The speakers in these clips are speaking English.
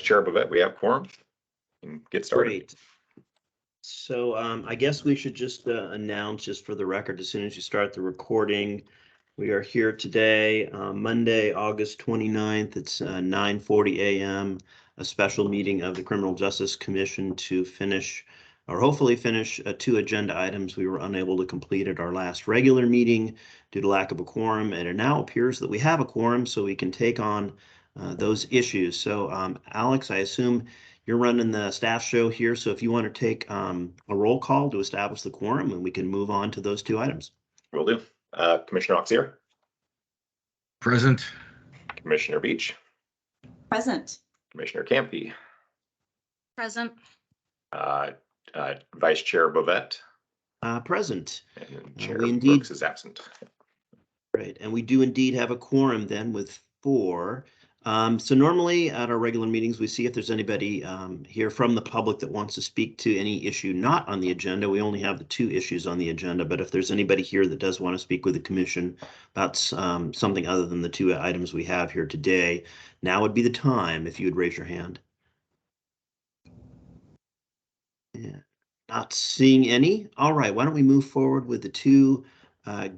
Chair Bovet, we have quorum. Get started. Great. So I guess we should just announce, just for the record, as soon as you start the recording, we are here today, Monday, August 29th. It's 9:40 a.m., a special meeting of the Criminal Justice Commission to finish, or hopefully finish, 2 agenda items we were unable to complete at our last regular meeting due to lack of a quorum. And it now appears that we have a quorum, so we can take on those issues. So Alex, I assume you're running the staff show here, so if you want to take a roll call to establish the quorum, and we can move on to those 2 items. Will do. Commissioner Auxier. Present. Commissioner Beach. Present. Commissioner Campy. Present. Vice Chair Bovet. Present. And Chair we indeed, Brooks is absent. right, and we do indeed have a quorum then with 4. So normally at our regular meetings, we see if there's anybody here from the public that wants to speak to any issue not on the agenda. We only have the 2 issues on the agenda, but if there's anybody here that does want to speak with the commission about something other than the 2 items we have here today, now would be the time if you would raise your hand. Yeah, not seeing any. All right, why don't we move forward with the 2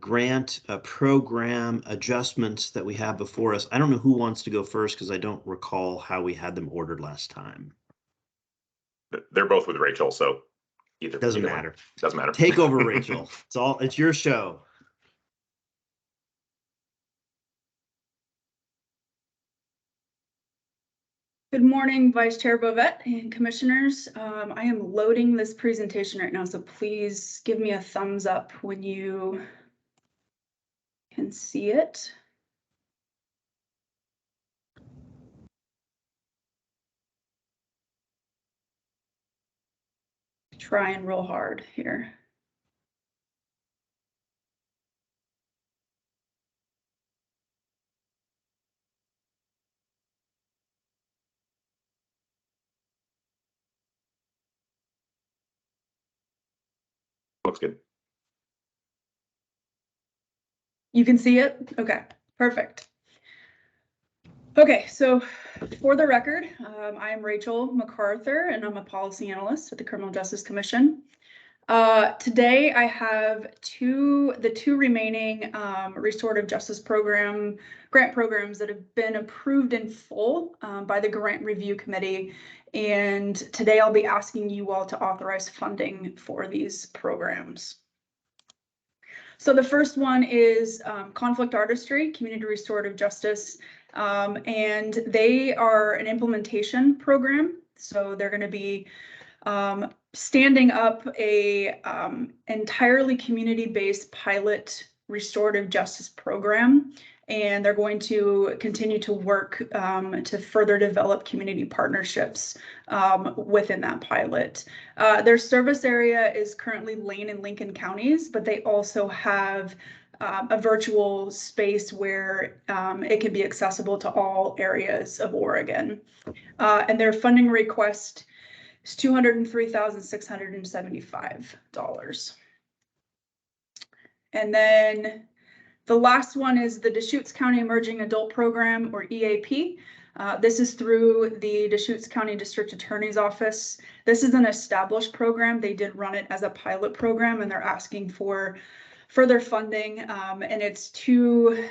grant program adjustments that we have before us. I don't know who wants to go first because I don't recall how we had them ordered last time. They're both with Rachel, so either Doesn't matter. Doesn't matter. Take over, Rachel. It's your show. Good morning, Vice Chair Bovet and Commissioners. I am loading this presentation right now, so please give me a thumbs up when you can see it. Trying real hard here. Looks good. You can see it? Okay, perfect. Okay, so for the record, I am Rachel MacArthur and I'm a policy analyst at the Criminal Justice Commission. Today I have the two remaining restorative justice grant programs that have been approved in full by the Grant Review Committee. And today I'll be asking you all to authorize funding for these programs. So the first one is Conflict Artistry, Community Restorative Justice, and they are an implementation program. So they're going to be standing up a entirely community-based pilot restorative justice program, and they're going to continue to work to further develop community partnerships within that pilot. Their service area is currently Lane and Lincoln counties, but they also have a virtual space where it can be accessible to all areas of Oregon. And their funding request is $203,675. And then the last one is the Deschutes County Emerging Adult Program, or EAP. This is through the Deschutes County District Attorney's Office. This is an established program. They did run it as a pilot program, and they're asking for further funding, and it's to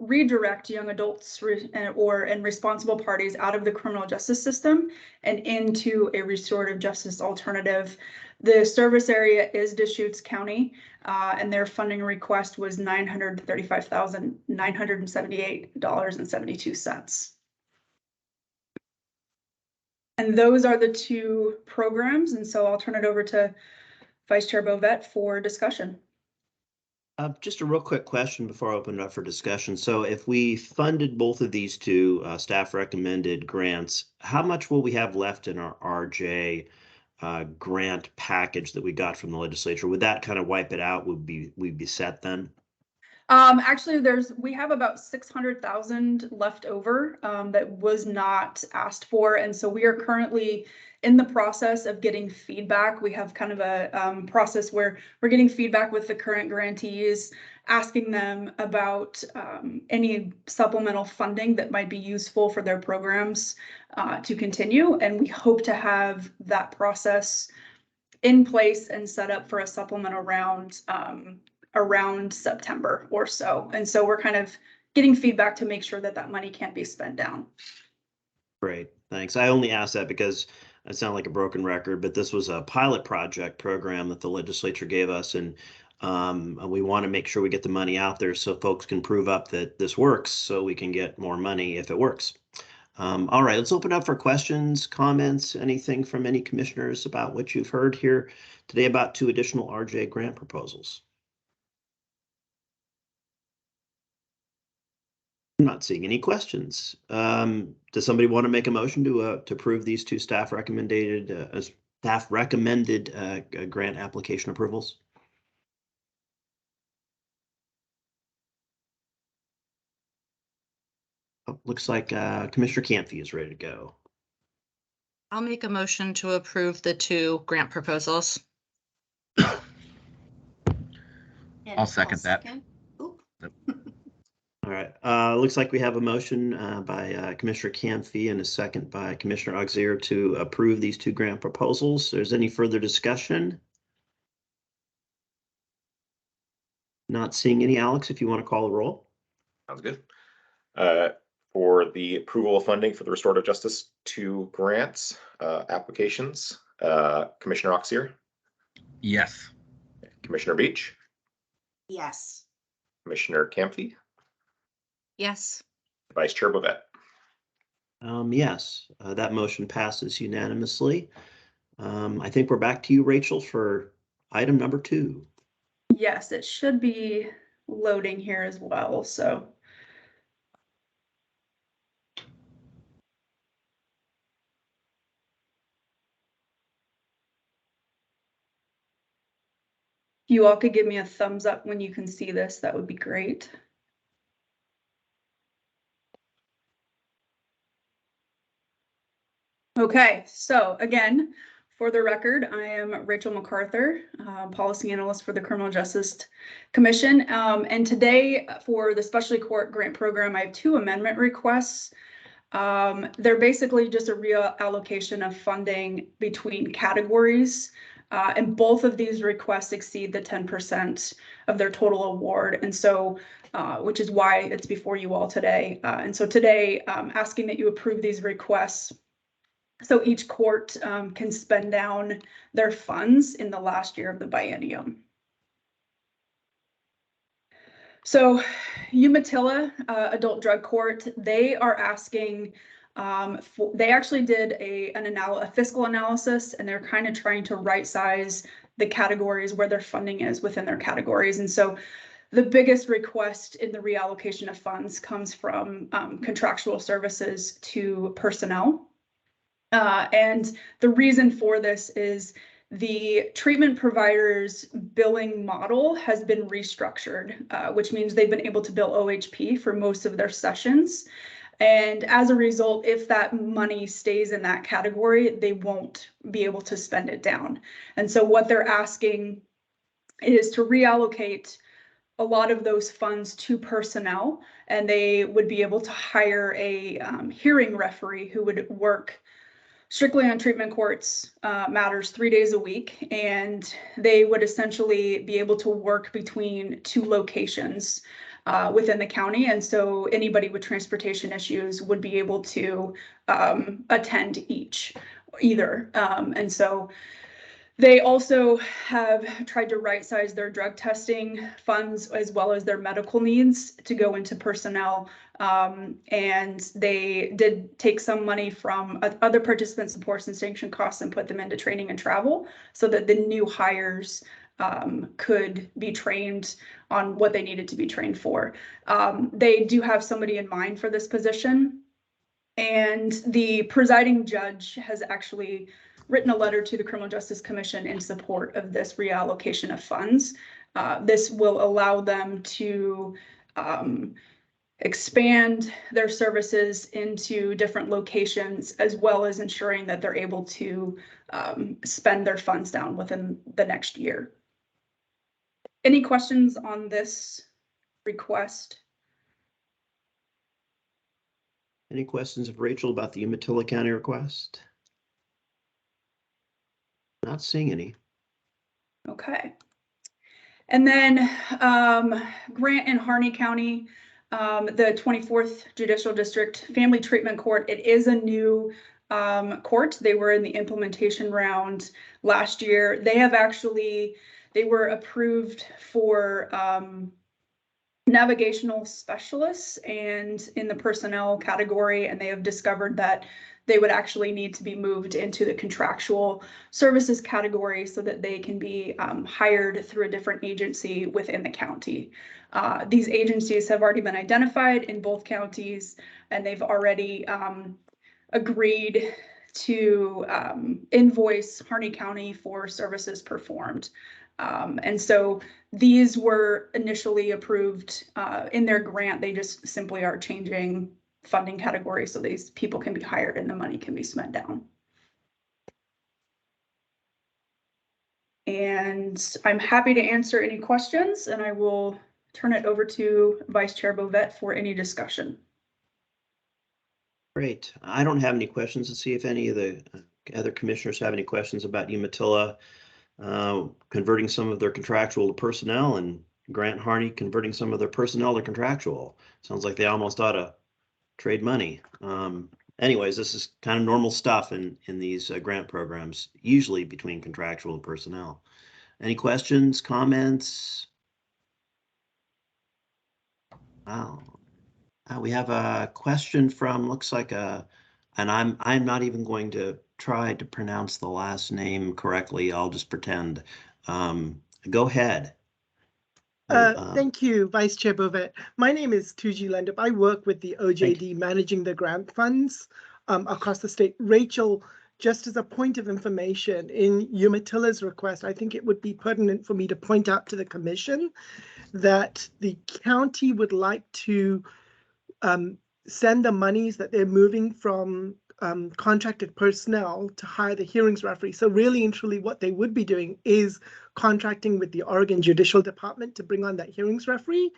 redirect young adults and responsible parties out of the criminal justice system and into a restorative justice alternative. The service area is Deschutes County, and their funding request was $935,978.72. And those are the 2 programs, and so I'll turn it over to Vice Chair Bovet for discussion. Just a real quick question before I open it up for discussion. So if we funded both of these 2 staff recommended grants, how much will we have left in our RJ grant package that we got from the legislature? Would that kind of wipe it out? Would we be set then? Actually, we have about 600,000 left over that was not asked for, and so we are currently in the process of getting feedback. We have kind of a process where we're getting feedback with the current grantees asking them about any supplemental funding that might be useful for their programs to continue. And we hope to have that process in place and set up for a supplemental round around September or so. And so we're kind of getting feedback to make sure that that money can't be spent down. Great, thanks. I only asked that because I sound like a broken record, but this was a pilot project program that the legislature gave us, and we want to make sure we get the money out there so folks can prove up that this works, so we can get more money if it works. All right, let's open up for questions, comments, anything from any commissioners about what you've heard here today about 2 additional RJ grant proposals. I'm not seeing any questions. Does somebody want to make a motion to approve these 2 staff recommended grant application approvals? Oh, looks like Commissioner Camphy is ready to go. I'll make a motion to approve the 2 grant proposals. I'll second that. All right, looks like we have a motion by Commissioner Camphy and a second by Commissioner Auxier to approve these 2 grant proposals. If there's any further discussion? Not seeing any. Alex, if you want to call the roll. Sounds good. For the approval of funding for the Restorative Justice 2 grants applications, Commissioner Auxier, Yes. Commissioner Beach, Yes. Commissioner Camphy, Yes. Vice Chair Bovet. Yes, that motion passes unanimously. I think we're back to you, Rachel, for item number 2. Yes, it should be loading here as well, so. If you all could give me a thumbs up when you can see this, that would be great. Okay, so again, for the record, I am Rachel MacArthur, Policy Analyst for the Criminal Justice Commission. And today for the Specialty Court Grant Program, I have 2 amendment requests. They're basically just a reallocation of funding between categories. And both of these requests exceed the 10% of their total award. And so, which is why it's before you all today. And so today, asking that you approve these requests so each court can spend down their funds in the last year of the biennium. So Umatilla Adult Drug Court, they are asking, they actually did a fiscal analysis, and they're kind of trying to right size the categories where their funding is within their categories. And so the biggest request in the reallocation of funds comes from contractual services to personnel. And the reason for this is the treatment provider's billing model has been restructured, which means they've been able to bill OHP for most of their sessions. And as a result, if that money stays in that category, they won't be able to spend it down. And so what they're asking is to reallocate a lot of those funds to personnel, and they would be able to hire a hearing referee who would work strictly on treatment courts matters 3 days a week, and they would essentially be able to work between 2 locations within the county. And so anybody with transportation issues would be able to attend either. And so they also have tried to right size their drug testing funds as well as their medical needs to go into personnel. And they did take some money from other participant supports and sanction costs and put them into training and travel so that the new hires could be trained on what they needed to be trained for. They do have somebody in mind for this position, and the presiding judge has actually written a letter to the Criminal Justice Commission in support of this reallocation of funds. This will allow them to expand their services into different locations, as well as ensuring that they're able to spend their funds down within the next year. Any questions on this request. Any questions of Rachel about the Umatilla County request? Not seeing any. Okay. And then Grant and Harney County, the 24th Judicial District Family Treatment Court, it is a new court. They were in the implementation round last year. They were approved for navigational specialists and in the personnel category, and they have discovered that they would actually need to be moved into the contractual services category so that they can be hired through a different agency within the county. These agencies have already been identified in both counties, and they've already agreed to invoice Harney County for services performed. And so these were initially approved in their grant. They just simply are changing funding categories so these people can be hired and the money can be spent down. And I'm happy to answer any questions, and I will turn it over to Vice Chair Bovet for any discussion. Great. I don't have any questions. Let's see if any of the other commissioners have any questions about Umatilla converting some of their contractual to personnel, and Grant Harney converting some of their personnel to contractual. Sounds like they almost ought to trade money. Anyways, this is kind of normal stuff in these grant programs, usually between contractual and personnel. Any questions, comments? Wow. We have a question from, looks like and I'm not even going to try to pronounce the last name correctly. I'll just pretend. Go ahead. Thank you, Vice Chair Bovet. My name is Tuji Lendup. I work with the OJD managing the grant funds across the state. Rachel, just as a point of information, in Umatilla's request, I think it would be pertinent for me to point out to the commission that the county would like to send the monies that they're moving from contracted personnel to hire the hearings referee. So really and truly what they would be doing is contracting with the Oregon Judicial Department to bring on that hearings referee,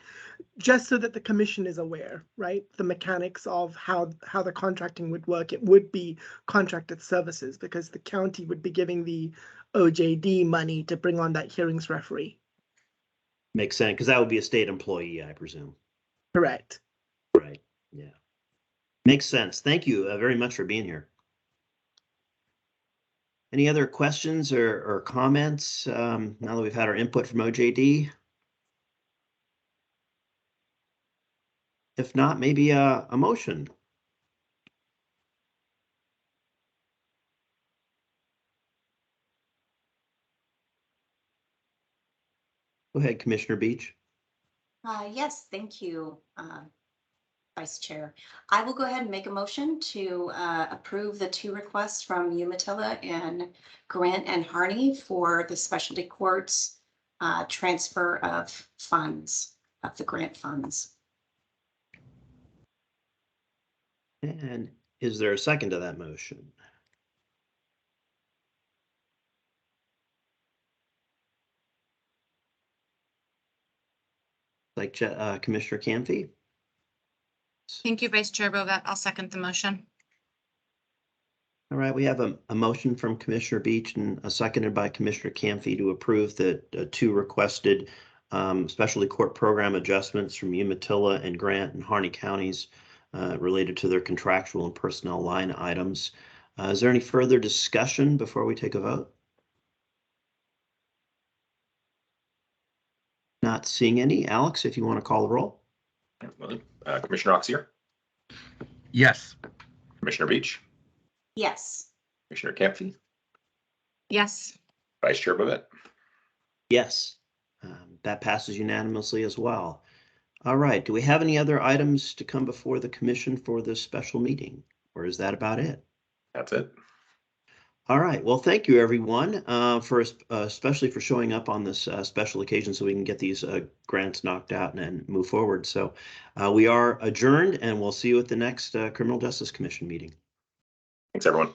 just so that the commission is aware, right? The mechanics of how the contracting would work. It would be contracted services because the county would be giving the OJD money to bring on that hearings referee. Makes sense, because that would be a state employee, I presume. Correct. Right, yeah. Makes sense. Thank you very much for being here. Any other questions or comments now that we've had our input from OJD? If not, maybe a motion. Go ahead, Commissioner Beach. Yes, thank you, Vice Chair. I will go ahead and make a motion to approve the two requests from Umatilla and Grant and Harney for the specialty courts transfer of funds, of the grant funds. And is there a second to that motion? Like Commissioner Canfy? Thank you, Vice Chair Bovet. I'll second the motion. All right, we have a motion from Commissioner Beach and a seconded by Commissioner Canfy to approve the two requested specialty court program adjustments from Umatilla and Grant and Harney counties related to their contractual and personnel line items. Is there any further discussion before we take a vote? Not seeing any. Alex, if you want to call the roll. Commissioner Oxier, Yes. Commissioner Beach, Yes. Commissioner Campy, Yes. Vice Chair Bovet. Yes, that passes unanimously as well. All right, do we have any other items to come before the commission for this special meeting, or is that about it? That's it. All right, well, thank you everyone especially for showing up on this special occasion so we can get these grants knocked out and move forward. So we are adjourned and we'll see you at the next Criminal Justice Commission meeting. Thanks, everyone.